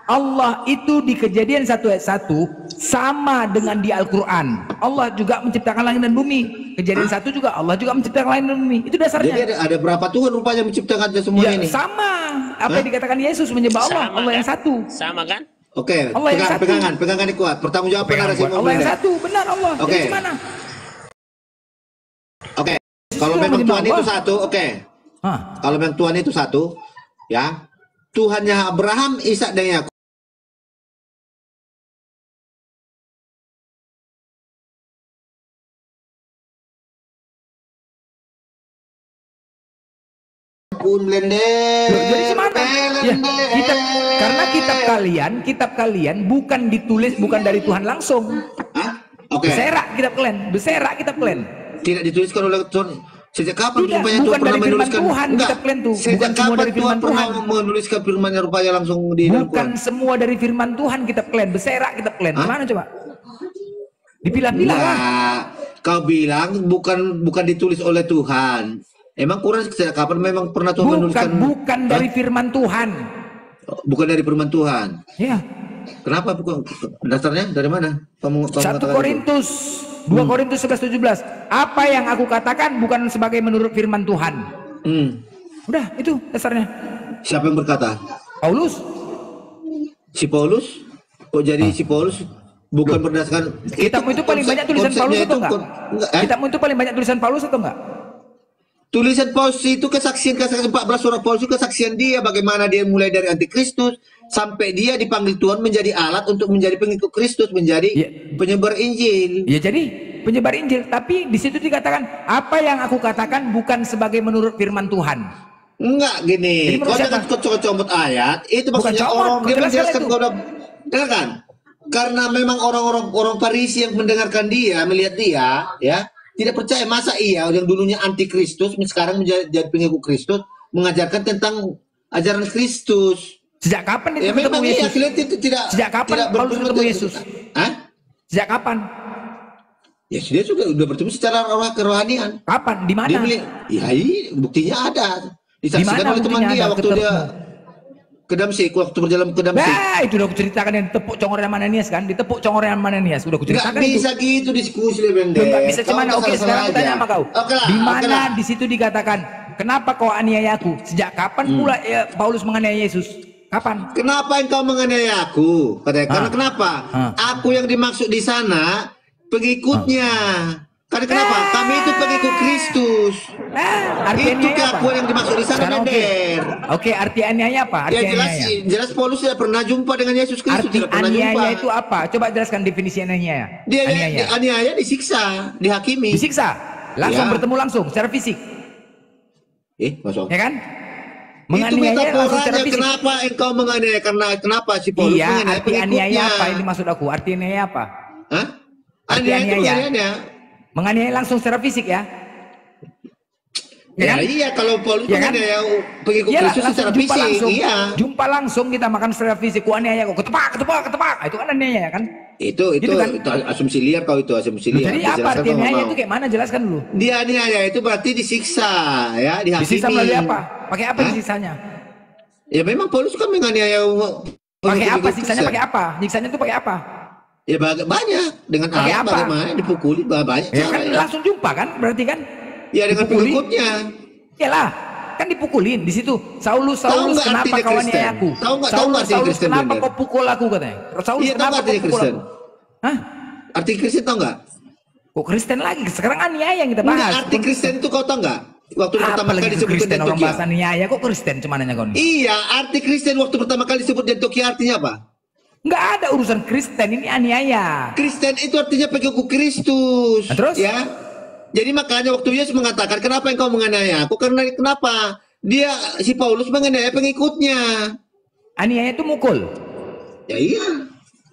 Allah itu di kejadian 1 ayat 1 sama dengan di Al-Quran. Allah juga menciptakan langit dan bumi. Kejadian 1 juga Allah juga menciptakan langit dan bumi. Itu dasarnya. Jadi ada berapa Tuhan rupanya menciptakan semua Ya, ini? sama. Apa yang dikatakan Yesus menyembah Allah. Sama Allah yang kan? satu. Sama kan? Oke, Allah yang satu. pegangan ini kuat. Pertanggungjawaban narasi Allah yang satu. Benar Allah. Oke. Jadi gimana? Oke. Kalau Itu memang menyembah Tuhan itu Allah. satu, oke. Hah. Kalau memang Tuhan itu satu, ya. Tuhannya Abraham, Ishak dan Yakub. Blender. Loh, jadi gimana? Ya, karena kitab kalian bukan ditulis bukan dari Tuhan langsung. Hah? Oke. Beserak kitab kalian. Tidak dituliskan oleh Tuhan. Sejak kapan Tidak, rupanya bukan Tuhan pernah dari firman menuliskan? Tuhan, Enggak. kitab kalian tuh. Sejak Bukan semua kapan dari Tuhan firman pernah Tuhan. menuliskan firman-Nya rupanya langsung di dalam Bukan Quran? semua dari firman Tuhan kitab kalian. Beserak kitab kalian. Gimana coba? Dipilah-pilah lah. Nah, kau bilang bukan ditulis oleh Tuhan. Emang Quran sejak kapan memang pernah Tuhan menuliskan? Bukan dari firman Tuhan. Bukan dari firman Tuhan. Ya. Kenapa bukan? Dasarnya dari mana? Kamu 1 mengatakan itu? Korintus 2 Korintus 11:17. Apa yang aku katakan bukan sebagai menurut firman Tuhan. Udah, itu dasarnya. Siapa yang berkata? Paulus. Si Paulus? Kok jadi si Paulus bukan berdasarkan Kitabmu itu paling banyak tulisan Paulus atau enggak? Kitabmu itu paling banyak tulisan Paulus atau enggak? Tulisan Paulus itu kesaksian 14 surat Paulus itu kesaksian dia bagaimana dia mulai dari antikristus sampai dia dipanggil Tuhan menjadi alat untuk menjadi pengikut Kristus, menjadi penyebar Injil. Ya jadi penyebar Injil, tapi di situ dikatakan apa yang aku katakan bukan sebagai menurut firman Tuhan. Enggak gini, Jadi menurut kau siapa? jangan comot ayat, itu Bukan maksudnya comot, orang kau dia jelaskan menjelaskan itu. kau udah dengar kan? Karena memang orang Farisi yang mendengarkan dia, melihat dia, ya tidak percaya masa iya yang dulunya anti Kristus sekarang menjadi pengikut Kristus mengajarkan tentang ajaran Kristus. Sejak kapan itu Ya ketemu memang iya, Yesus? kalian itu tidak. Sejak kapan tidak Paulus bertemu ketemu Yesus? Hah? Sejak kapan? Ya dia sudah bertemu secara kerohanian. Kapan? Di mana? Dia ya iya, buktinya ada. Disaksikan Di mana oleh teman buktinya dia ada? waktu dia ke Damsik, waktu berjalan ke Damsik. Bah, itu udah kuceritakan yang ditepuk congornya Mananias kan? Ditepuk congornya Mananias. Udah Nggak kuceritakan itu. bisa gitu diskusi Bender. Nggak bisa Kau cuman nggak oke salah-salah sekarang aku tanya aja. sama kau. Oke lah, Di oke mana lah. di situ dikatakan kenapa kau aniaya aku? Sejak kapan pula Paulus menganiaya Yesus? Kapan? Kenapa engkau menganiaya aku? Katanya, karena kenapa? Ah. Aku yang dimaksud di sana pengikutnya. Karena kenapa? Kami itu pengikut Kristus. Arti Itu aniaya apa? keakuan yang dimaksud di sana, Sekarang oke. Blender. Oke, arti aniaya apa? Arti Ya jelas, aniaya. jelas Paulus tidak pernah jumpa dengan Yesus Kristus, Arti tidak pernah jumpa. aniaya itu apa? Coba jelaskan definisi aniaya. Dia Aniaya. aniaya disiksa, dihakimi. Disiksa, langsung Ya. bertemu langsung secara fisik, Masuk. ya kan? Itu Menganiaya langsung secara metaforanya. fisik. Kenapa engkau menganiaya? Karena kenapa si Paulus Iya, menganiaya arti aniaya pengikutnya? apa? Ini maksud aku. Arti aniaya apa? Hah? Arti Aniaya itu aniaya. penganiayanya. Menganiaya langsung secara fisik ya? Ya, kan? iya, kalau Paulus Ya kan? menganiaya pengikut Iyalah, Kristus langsung secara jumpa fisik, langsung. iya. Jumpa langsung kita makan secara fisik. Ku aniaya kok ketepak. Itu kan aniaya kan? Itu Gitu kan? itu asumsi liar kau itu asumsi Loh, liar. jadi apa Dijelaskan arti kau nggak aniaya mau. itu kayak mana? Jelaskan dulu. Dia aniaya itu berarti disiksa, ya, dihakimi. Disiksa melalui apa? Pakai apa Hah? disiksanya? Ya memang Paulus kan menganiaya Pakai apa pengikut siksanya? Kristen. Pakai apa? Nyiksanya itu pakai apa? Ya banyak dengan Pakai alat apa? bagaimana dipukuli banyak Ya kan cara, ya. langsung jumpa kan? Berarti kan? Ya dengan Dipukuli. pengikutnya. Iyalah, kan dipukulin di situ. Saulus, Tahu nggak kenapa artinya kau Kristen? aniaya aku? Tahu nggak Saulus, artinya Kristen, kenapa Blender? kau pukul aku katanya? Saulus, Iya, tahu kenapa nggak kau artinya pukul Kristen? aku? Hah? Arti Kristen tau nggak? Kok Kristen lagi? Sekarang aniaya yang kita bahas. Enggak, arti Kristen itu kau tau nggak? Waktu pertama Apa kali lagi disebut di Kristen orang Antioquia. bahasa aniaya kok Kristen cuman nanya kau nih? Iya, arti Kristen waktu pertama kali disebut di Antioquia artinya apa? Nggak ada urusan Kristen, ini aniaya. Kristen itu artinya pengikut Kristus. Nah, terus? Ya. Jadi makanya waktu Yesus mengatakan, kenapa engkau menganiaya aku? Karena kenapa? Dia si Paulus menganiaya pengikutnya. Aniaya itu mukul. Ya iya.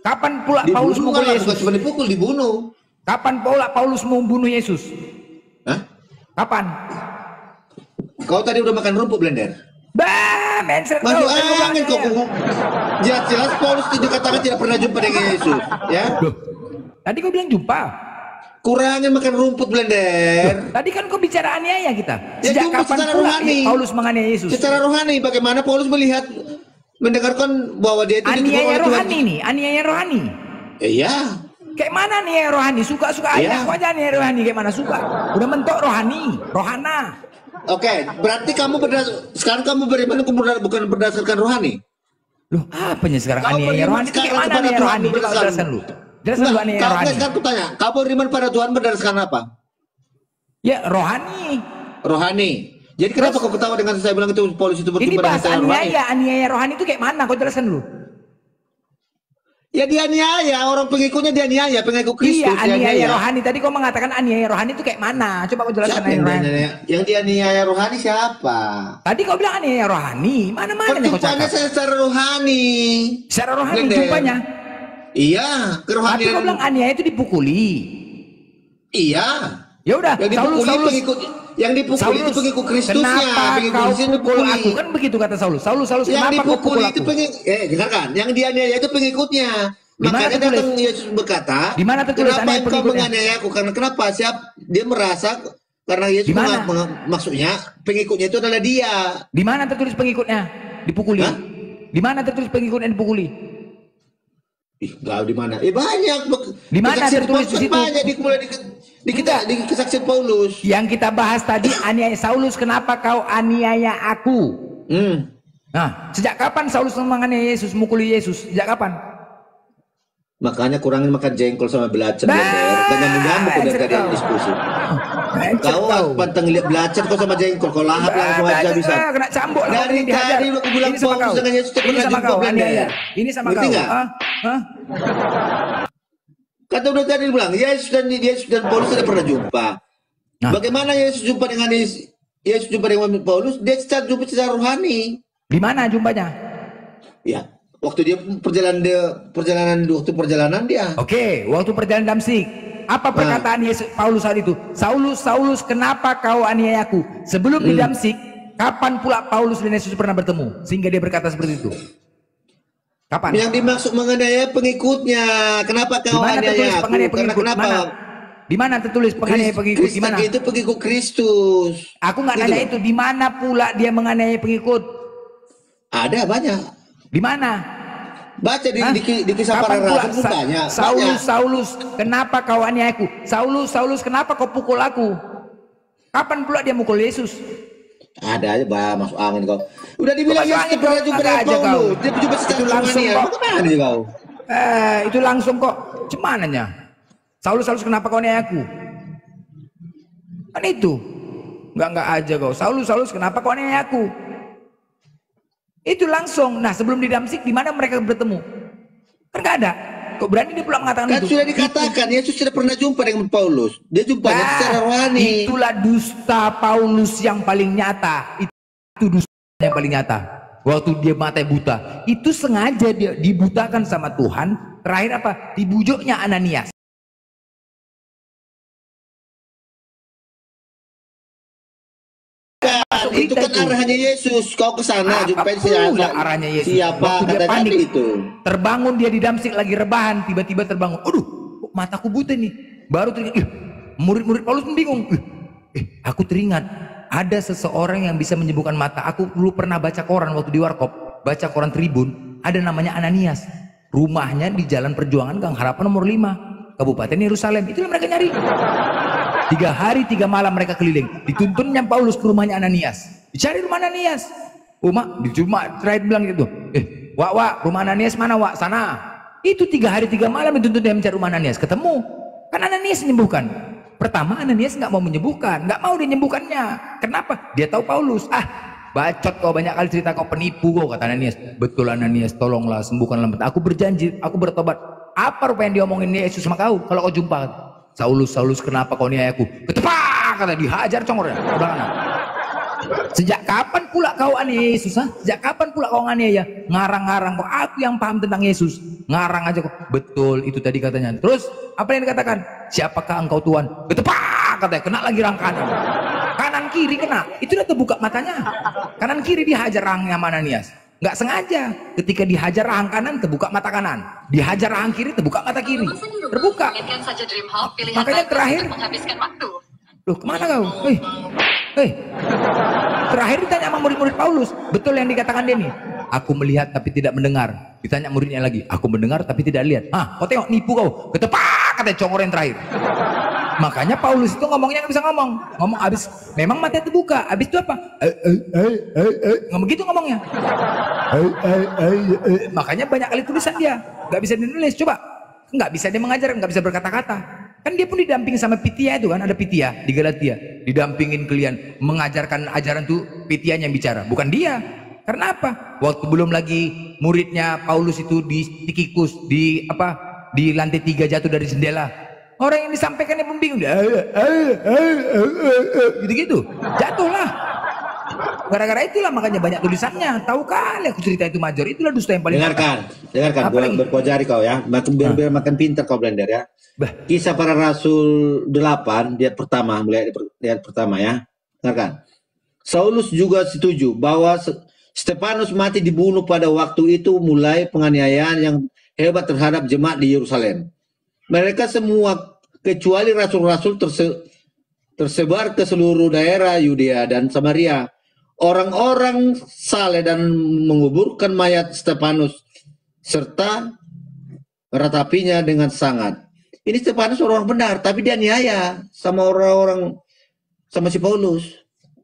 Kapan pula Dibunuh Paulus mukul lah, Yesus? bukan cuma dipukul, dibunuh. Kapan pula Paulus membunuh Yesus? Hah? Kapan? Kau tadi udah makan rumput, Blender? Bah, menser Masuk kan gua angin kok. bilangnya. Jelas-jelas Paulus itu dikatakan tidak pernah jumpa dengan Yesus. Ya. Loh, tadi kau bilang jumpa. Kurangin makan rumput, Blender. Tadi kan kau bicara aniaya kita. Ya, Sejak jumpa kapan secara pula rohani. Paulus menganiaya Yesus? Secara rohani, bagaimana Paulus melihat, mendengarkan bahwa dia itu dituduh Aniaya oleh Tuhan. rohani nih, aniaya rohani. Iya. Kayak mana aniaya rohani? Suka-suka aja Iya. aku aja aniaya rohani kayak mana suka. Udah mentok rohani, rohana. Oke, berarti kamu sekarang kamu beriman bukan berdasarkan rohani. Loh, apanya sekarang Kau aniaya beriman rohani itu kayak sekarang mana kepada aniaya Tuhan rohani? Coba berdasarkan- jelaskan dulu. Jelaskan dulu aniaya rohani. Sekarang aku tanya, kamu beriman pada Tuhan berdasarkan apa? Ya, rohani. Rohani. Jadi kenapa kau ketawa dengan saya bilang itu Paulus itu Ini berjumpa dengan bahas saya rohani? aniaya rohani itu kayak mana? Kau jelaskan dulu. Ya dianiaya, orang pengikutnya dianiaya, pengikut Kristus Iya, aniaya dianiaya. rohani. Tadi kau mengatakan aniaya rohani itu kayak mana? Coba kau jelaskan Siapa yang aniaya rohani. dianiaya? Yang dianiaya rohani siapa? Tadi kau bilang aniaya rohani. Mana-mana nih kau Perjumpaannya cakap. secara rohani. Secara rohani Blender. jumpanya. Iya, Tapi kerohanian. kau bilang aniaya itu dipukuli. Iya. Ya udah, Yang dipukuli pengikut, yang dipukuli itu pengikut Kristusnya, kenapa pengikut kau Kristus pukul dipukuli. aku? Kan begitu kata Saulus. Saulus, Yang kenapa kau pukul dipukuli aku? itu dengarkan, yang dianiaya itu pengikutnya. Di mana Makanya tertulis? datang Yesus berkata, Di mana tertulis kenapa aniaya engkau pengikutnya? menganiaya aku? Karena kenapa? Dia merasa karena Yesus Di mana? maksudnya pengikutnya itu adalah dia. Di mana tertulis pengikutnya? Dipukuli. Hah? Di mana tertulis pengikutnya dipukuli? Ih, enggak di mana? Banyak. Di mana Kesaksian tertulis Paulus di situ? Banyak di kesaksian Paulus. Yang kita bahas tadi aniaya Saulus, kenapa kau aniaya aku? Nah, sejak kapan Saulus menganiaya Yesus, mukuli Yesus? Sejak kapan? Makanya kurangin makan jengkol sama belacan, Bah, Blender. Jangan nyambung udah tadi kau. diskusi. Mencet Kau pantang lihat belacan kau sama jengkol, kau lahap langsung habis-habisan. Kena cambuk lah. Dari ini dihajar. tadi aku bilang Ini sama Paulus kau. dengan Yesus tidak Ini pernah sama jumpa, kau, Blender. aniaya. Ini sama Ngerti kau. nggak? Hah? Kata udah tadi bilang Yesus dan Paulus tidak pernah jumpa. Nah. Bagaimana Yesus jumpa dengan Yesus jumpa dengan Paulus? Dia jumpa secara rohani. Di mana jumpanya? Ya, waktu dia perjalanan dia. Oke, waktu perjalanan Damsik. Apa perkataan Yesus Paulus saat itu? Saulus, Saulus, kenapa kau aniaya aku? Sebelum di Damsik, kapan pula Paulus dan Yesus pernah bertemu? Sehingga dia berkata seperti itu. Kapan? Yang dimaksud menganiaya pengikutnya. Kenapa Di kau mana tertulis aniaya aku? penganiaya Karena pengikut? kenapa? Mana? Di mana tertulis penganiaya pengikut? Di Kristen mana? itu pengikut Kristus. Aku nggak Gitu nanya loh. itu. Di mana pula dia menganiaya pengikut? Ada banyak. Di mana? Baca di, Hah? di kisah para Kapan pula rasul pun banyak. Saulus, Banyak. Saulus, kenapa kau aniaya aku? Saulus, Saulus, kenapa kau pukul aku? Kapan pula dia mukul Yesus? Ada aja masuk angin kau. Udah dibilang Masuk Yesus angin pernah kau, jumpa ada dengan aja kau. Paulus. Dia jumpa secara Itu langsung rohani. kok. Bagaimana dia kau? Itu langsung kok. Cemananya? Saulus, Saulus, kenapa kau aniaya aku? Kan itu. Enggak aja kau. Saulus kenapa kau aniaya aku? Itu langsung. Nah sebelum di Damsik di mana mereka bertemu? Kan nggak ada. Kok berani dia pula mengatakan Kan itu? sudah dikatakan, Yesus sudah pernah jumpa dengan Paulus. Dia jumpanya secara rohani. Itulah dusta Paulus yang paling nyata. Itu dusta yang paling nyata. Waktu dia mata buta, itu sengaja dia dibutakan sama Tuhan. Terakhir apa? Dibujuknya Ananias. Itu kan arahannya Yesus. Kau ke sana jumpain arahnya Yesus. Siapa Waktu dia kata panik itu? Terbangun dia di Damsik lagi rebahan, tiba-tiba terbangun. Aduh, kok mataku buta nih. Baru teringat. Murid-murid Paulus pun bingung. Aku teringat ada seseorang yang bisa menyembuhkan mata. Aku dulu pernah baca koran waktu di Warkop, baca koran Tribun, ada namanya Ananias. Rumahnya di Jalan Perjuangan Gang Harapan nomor 5, Kabupaten Yerusalem. Itulah mereka nyari. 3 hari 3 malam mereka keliling. Dituntunnya Paulus ke rumahnya Ananias. Dicari rumah Ananias. Cuma terakhir bilang gitu. Wak, rumah Ananias mana, Wak? Sana. Itu 3 hari 3 malam dituntun dia mencari rumah Ananias. Ketemu. Kan Ananias menyembuhkan. Pertama Ananias nggak mau menyembuhkan. Nggak mau dia menyembuhkannya. Kenapa? Dia tahu Paulus. Bacot kau, banyak kali cerita kau, penipu kau, kata Ananias. Betul Ananias, tolonglah sembuhkanlah. Aku berjanji, aku bertobat. Apa rupa yang diomongin Yesus sama kau kalau kau jumpa? Saulus, kenapa kau niaya aku? Ketepak, kata, dihajar congornya. Sejak kapan pula kau aniaya Yesus? Sejak kapan pula kau aniaya? Ngarang-ngarang kok. Aku yang paham tentang Yesus. Ngarang aja kok. Betul, itu tadi katanya. Terus apa yang dikatakan? Siapakah engkau Tuhan? Ketepak, katanya. Kena lagi rahang kanan. Kanan kiri kena. Itu udah terbuka matanya. Kanan kiri dihajar rahangnya Ananias. Nggak sengaja. Ketika dihajar rahang kanan, terbuka mata kanan. Dihajar rahang kiri, terbuka mata kiri. Terbuka. Makanya terakhir. Loh, kemana kau? Terakhir ditanya sama murid-murid Paulus. Betul yang dikatakan dia nih. Aku melihat tapi tidak mendengar. Ditanya muridnya lagi. Aku mendengar tapi tidak lihat. Kau tengok, nipu kau. Ketepak, katanya congor yang terakhir. Makanya Paulus itu ngomongnya nggak bisa ngomong. Ngomong abis, memang matanya terbuka. Abis itu apa? Ngomong gitu ngomongnya. Makanya banyak kali tulisan dia nggak bisa dinulis. Coba, nggak bisa dia mengajar, nggak bisa berkata-kata. Kan dia pun didamping sama Pitia itu kan, ada Pitia di Galatia. Didampingin kalian mengajarkan ajaran tuh Pitia yang bicara, bukan dia. Karena apa? Waktu belum lagi muridnya Paulus itu di Tikikus di lantai 3 jatuh dari jendela. Orang yang disampaikannya pun bingung. Gitu-gitu. Jatuhlah. Gara-gara itulah makanya banyak tulisannya. Tahu kali aku cerita itu Major. Itulah dusta yang paling. Dengarkan. Berkuajari kau ya. Biar makan pintar kau, Blender ya. Kisah Para Rasul 8 dia pertama, mulai lihat pertama ya. Dengarkan. Saulus juga setuju bahwa Stefanus mati dibunuh pada waktu itu, mulai penganiayaan yang hebat terhadap jemaat di Yerusalem. Mereka semua kecuali rasul-rasul tersebar ke seluruh daerah Yudea dan Samaria. Orang-orang saleh dan menguburkan mayat Stefanus serta meratapinya dengan sangat. Ini Stefanus orang benar, tapi dia niaya sama orang-orang, sama si Paulus.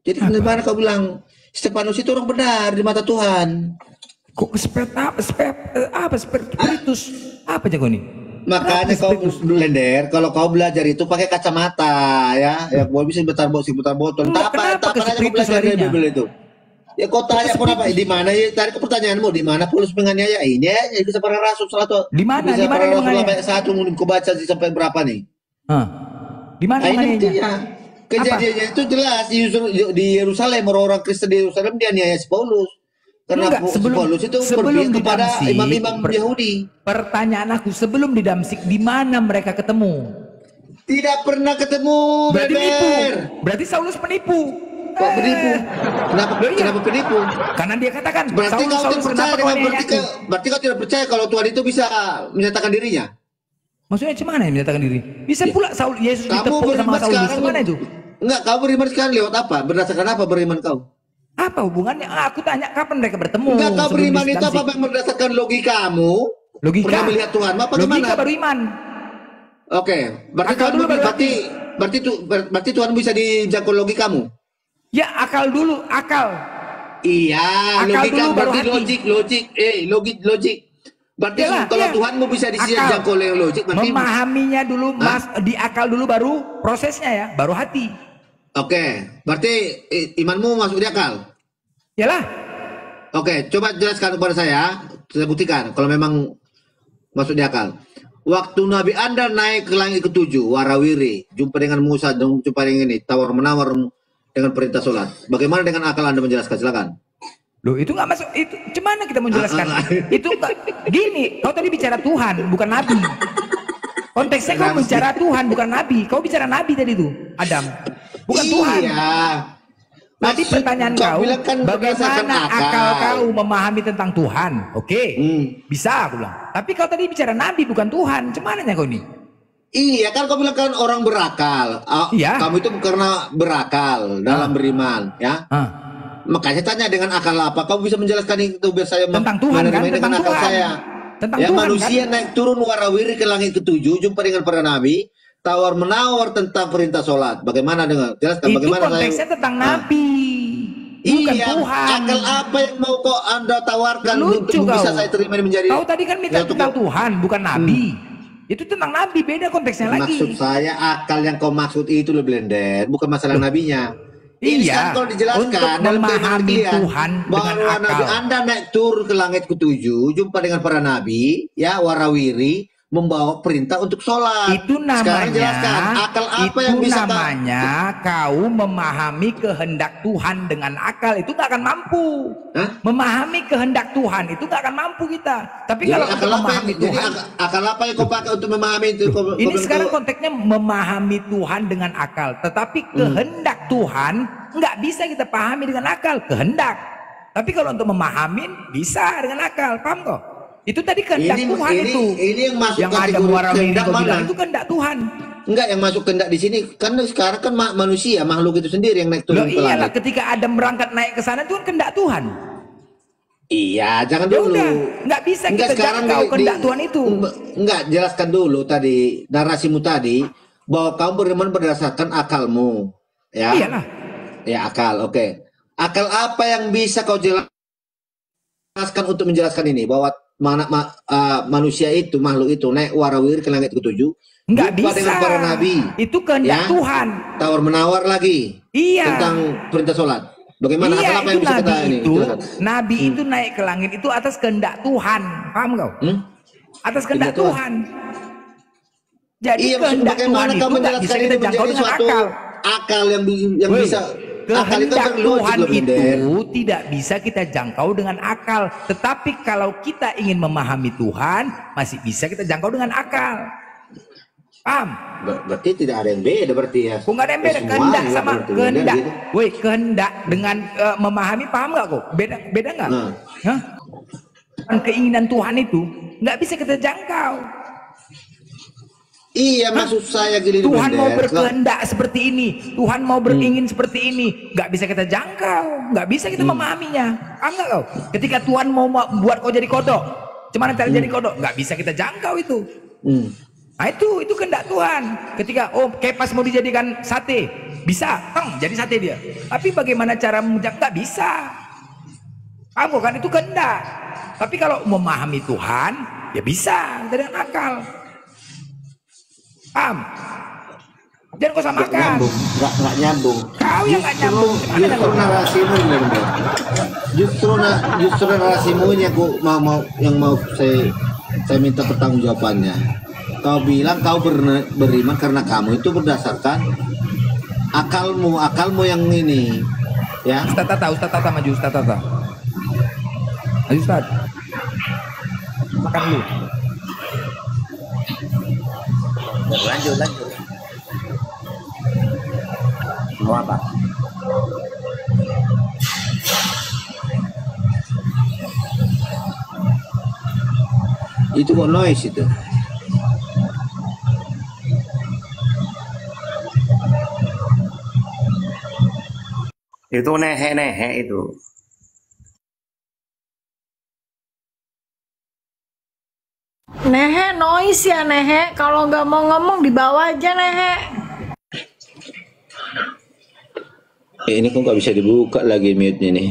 Jadi gimana kau bilang Stefanus itu orang benar di mata Tuhan? Kok spiritus? Apa jago nih? Makanya kau Blender, kalau kau belajar itu pakai kacamata ya kau bisa putar botol. Apa kau belajar dari Bible itu? Ya kau tanya kau apa? Di mana ya? Tadi ke pertanyaanmu, di mana Paulus menganiaya? Ini ya Kisah Para Rasul 1. Di mana? Kisah Para Rasul sampai 1 mungkin kau baca sampai berapa nih? Di mana menganiayanya? Kejadiannya itu jelas di Yerusalem, orang-orang Kristen di Yerusalem dia niaya si Paulus. Karena Paulus itu berpihak kepada imam-imam Yahudi. Pertanyaan aku, sebelum di Damsik, di mana mereka ketemu? Tidak pernah ketemu. Berarti penipu. Berarti Saulus penipu. Kok penipu? Kenapa penipu? Karena dia katakan. Berarti kau tidak percaya. Berarti kau tidak percaya kalau Tuhan itu bisa menyatakan dirinya. Maksudnya gimana ya menyatakan diri? Bisa pula Yesus ditepuk sama Saulus. Gimana itu? Enggak, kau beriman sekarang lewat apa? Berdasarkan apa beriman kau? Apa hubungannya? Aku tanya kapan mereka bertemu? Enggak, kau beriman itu apa yang berdasarkan logikamu? Logika? Pernah melihat Tuhan? Apa logika baru iman. Oke, berarti Tuhan bisa dijangkau logikamu? Ya, akal dulu, akal. Iya, akal logika dulu, berarti logik. Berarti kalau Tuhanmu bisa dijangkau oleh logik, berarti memahaminya dulu, di akal dulu baru prosesnya ya, baru hati. Oke, berarti imanmu masuk di akal. Yalah. Oke, coba jelaskan kepada saya buktikan kalau memang masuk di akal. Waktu Nabi Anda naik ke langit ketujuh, warawiri, jumpa dengan Musa, jumpa dengan ini, tawar-menawar dengan perintah sholat. Bagaimana dengan akal Anda menjelaskan? Silakan. Loh itu nggak masuk, itu gimana kita menjelaskan? Itu nggak, gini, kau tadi bicara Tuhan, bukan Nabi. Konteksnya kau bicara Tuhan, bukan Nabi. Kau bicara Nabi tadi tuh, Adam. Bukan Tuhan. Iya. Tadi pertanyaan kau, bilang kan berdasarkan bagaimana akal kau memahami tentang Tuhan? Oke, bisa aku bilang. Tapi kau tadi bicara Nabi, bukan Tuhan. Cuman kau ini? Iya kan kau bilang kan orang berakal. Iya. Kamu itu karena berakal dalam beriman, ya. Makanya tanya dengan akal apa? Kau bisa menjelaskan itu biar saya tentang Tuhan kan? dengan Tentang akal Tuhan. saya. Tentang Ya, Tuhan manusia kan? naik turun warawiri ke langit ketujuh, jumpa dengan para nabi, tawar menawar tentang perintah sholat. Bagaimana dengan? Jelaskan Itu bagaimana konteksnya tentang Nabi, bukan iya, Tuhan. akal apa yang mau kok Anda tawarkan Lucu untuk bisa kau. saya terima ini menjadi? Kau tadi kan minta tentang Tuhan, bukan Nabi. Itu tentang Nabi, beda konteksnya Maksud lagi. saya akal yang kau maksud itu loh blender, bukan masalah nabinya. Ini Iya, kan kalau dijelaskan untuk dalam memahami pengertian Tuhan bahwa dengan akal. Nabi Anda naik turun ke langit ketujuh, jumpa dengan para nabi, ya warawiri, membawa perintah untuk sholat. Itu Sekarang jelaskan namanya, akal apa itu yang bisa namanya kau memahami kehendak Tuhan dengan akal, itu gak akan mampu. Hah? Memahami kehendak Tuhan itu gak akan mampu kita. Tapi Jadi kalau untuk akal apa yang, memahami jadi Tuhan, akal apa yang kau pakai untuk memahami itu? ini sekarang konteksnya memahami Tuhan dengan akal. Tetapi kehendak Tuhan nggak bisa kita pahami dengan akal, kehendak. Tapi kalau untuk memahami bisa dengan akal, paham kok? Itu tadi kehendak Tuhan itu. Ini yang masuk Yang ada kategori muara kehendak kau mana? bilang itu kehendak Tuhan. Enggak, yang masuk kehendak di sini kan sekarang kan manusia, makhluk itu sendiri yang naik Loh turun ke iyalah, langit. ketika Adam berangkat naik ke sana itu kan kehendak Tuhan. Iya, jangan Ya dulu. udah, nggak bisa kita sekarang jangkau kehendak Tuhan itu. Enggak, jelaskan dulu tadi narasimu tadi bahwa kamu beriman berdasarkan akalmu, ya. Iyalah. Ya akal, oke. Akal apa yang bisa kau jelaskan untuk menjelaskan ini bahwa manusia itu, makhluk itu naik warawir ke langit ketujuh, Nggak jumpa bisa. dengan para nabi. Itu kehendak Ya. Tuhan. Tawar menawar lagi Iya. tentang perintah sholat. Bagaimana akal Iya, apa itu yang bisa Nabi kita ini? itu, Jelaskan. Nabi itu naik ke langit itu atas kehendak Tuhan, paham kau? Atas kehendak Kehendak Tuhan. Tuhan. Jadi Iya, maksud kehendak bagaimana Tuhan kamu itu nggak menjelaskan bisa ini kita jangkau menjadi dengan suatu akal. akal yang Woi, bisa akal itu kehendak kan logik Tuhan loh, Blender. itu tidak bisa kita jangkau dengan akal. Tetapi kalau kita ingin memahami Tuhan, masih bisa kita jangkau dengan akal. Paham? Berarti tidak ada yang beda berarti ya. Kok nggak ada yang beda? Semua Kehendak juga sama berarti, kehendak. gitu. Woi, kehendak dengan memahami, paham nggak kok? Beda nggak? Nah. Hah? Keinginan Tuhan itu nggak bisa kita jangkau. Iya, maksud saya gini Tuhan mau Blender. berkehendak seperti ini, Tuhan mau beringin seperti ini, nggak bisa kita jangkau, nggak bisa kita memahaminya. Paham nggak kau? Ketika Tuhan mau buat kau jadi kodok, cuman cara jadi kodok, nggak bisa kita jangkau itu. Nah itu kehendak Tuhan. Ketika Kepas mau dijadikan sate, bisa, jadi sate dia. Tapi bagaimana cara menjangkau? Nggak bisa. Paham kok kan? Itu kehendak. Tapi kalau memahami Tuhan, ya bisa dengan akal. Paham? Jangan kau samakan. Nggak nyambung. Kau yang nggak nyambung. Justru narasimu Blender. Justru narasimu ini yang mau saya minta pertanggungjawabannya. Kau bilang kau beriman karena kamu itu berdasarkan akalmu yang ini, ya. Ustaz Tata maju, Ustaz Tata. Ayo Ustaz. Makan dulu. Lanjut. Mau apa? Itu kok noise itu. Itu nehe itu. Nehe noise ya Nehe. Kalau nggak mau ngomong di bawah aja Nehe. Ini kok nggak bisa dibuka lagi mute-nya nih.